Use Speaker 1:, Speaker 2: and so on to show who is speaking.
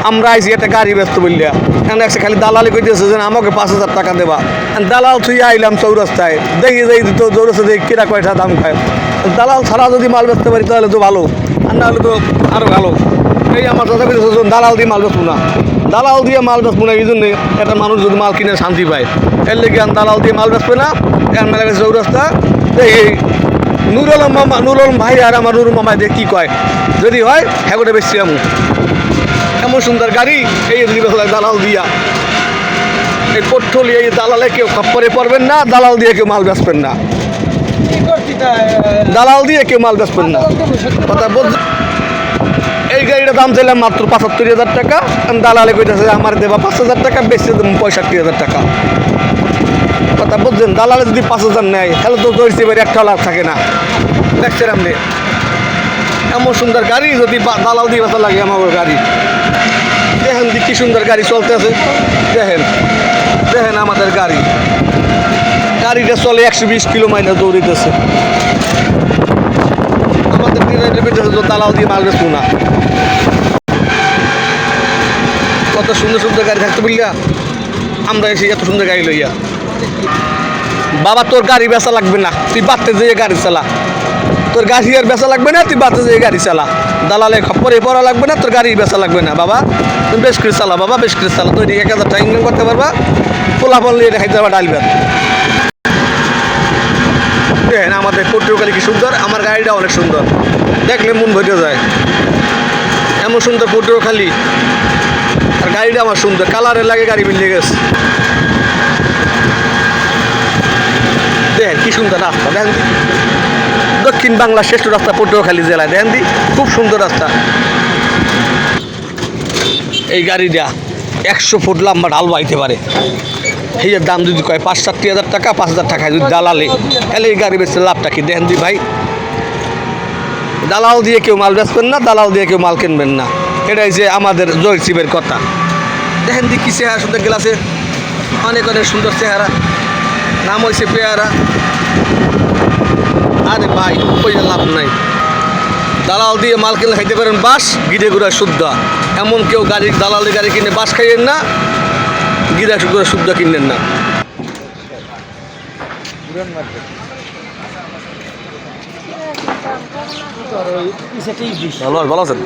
Speaker 1: আমরা আইছি একটা গাড়ি ব্যস্ত বললিয়া এখানে একটা খালি দালালি করতেছে যে আমাকে 5,000 টাকা দেবা দালাল থুইয়া আইলাম চৌরাস্তায় দেখি যাই তো চৌরাস্তা দেখি কিরা কয়টা দাম খায় দালাল ছাড়া যদি মাল বেচতে পারি তাহলে তো ভালো আর না হলে তো আরও ভালো এই আমার কথা বলতেছে দালাল দিয়ে মাল বেচবো না দালাল দিয়ে মাল বেচবো না এই জন্যে একটা মানুষ যদি মাল কিনে শান্তি পায় এর লেগে দালাল দিয়ে মাল বেচবে না এখন মেলা গেছে চৌরাস্তা এই নুরুল ভাই আর আমার নুরুল মামাই দিয়ে কী কয় যদি হয় হ্যাঁ করে বেশি এমন সুন্দর গাড়ি এই যদি দালাল দিয়া এই পোর্টফোলিও এই দালালে কেউ খপ্পরে পড়বেন না দালাল দিয়ে কেউ মাল বেচবেন না দালাল দিয়ে কেউ মাল বেচবেন না কথা বলছে এই গাড়িটার দাম চাইলাম মাত্র 75,000 টাকা দালালে কইতেছে আমার দেবা 5,000 টাকা বেশি 65,000 টাকা কথা বলছেন দালালে যদি 5,000 নেয় তাহলে তো ধরছি এবার একটা লাভ থাকে না দেখছেন আপনি এমন সুন্দর গাড়ি যদি দালাল দিয়ে বেচা লাগে আমার গাড়ি দেখেন কি সুন্দর গাড়ি চলতে আছে দেখেন দেখেন আমাদের গাড়িটা চলে 120 কিলো মাইলেজ দৌড়িতেছে আমাদের দালাল দিয়ে মাল বেচবো না কত সুন্দর সুন্দর গাড়ি থাকতে বললিয়া আমরা এসে এত সুন্দর গাড়ি লইয়া বাবা তোর গাড়ি বেচা লাগবে না তুই বাড়তে যেয়ে গাড়ি চালা তোর গাড়ি আর বেচা লাগবে না তুই বাড়তে যেয়ে গাড়ি চালা দালালে খপ্পরে পড়া লাগবে না তোর গাড়ি বেচা লাগবে না বাবা তুমি বেশ করে চালা বাবা বেশ করে চালা তুই 1,000 টাকা ইনকাম করতে পারবা পোলাপল নিয়ে খাইতে পারবা ডাল ভাত দেখেন আমাদের পটুয়াখালী কি সুন্দর আমার গাড়িটা অনেক সুন্দর দেখলে মন ভরে যায় এমন সুন্দর পটুয়াখালী আর গাড়িটা আমার সুন্দর কালারের লাগে গাড়ি মিলিয়ে গেছে দেখেন কি সুন্দর রাস্তা দেখেন দক্ষিণ বাংলার শ্রেষ্ঠ রাস্তা পটুয়াখালী জেলায় দেখেন খুব সুন্দর রাস্তা এই গাড়িটা 100 ফুট লম্বা ঢাল বাইতে পারে এই দাম যদি কয় 65,000 টাকা 5,000 টাকা যদি দালালে তাহলে এই গাড়ি বেচতে লাভটা কি দেখেন ভাই দালাল দিয়ে কেউ মাল বেচবেন না দালাল দিয়ে কেউ মাল কিনবেন না এটাই যে আমাদের জয়সিবের কথা দেখেন কি চেহারা সুন্দর গ্লাসে অনেক অনেক সুন্দর চেহারা নাম হয়েছে পেয়ারা আরে ভাই ওই লাভ নাই দালাল দিয়ে মাল কিনে খাইতে পারেন বাস গিরে গুড়া শুদ্ধ এমন কেউ গাড়ি দালালের গাড়ি কিনে বাস খাইয়েন না গিরা গুড়া শুদ্ধ কিনলেন না ভালো আছেন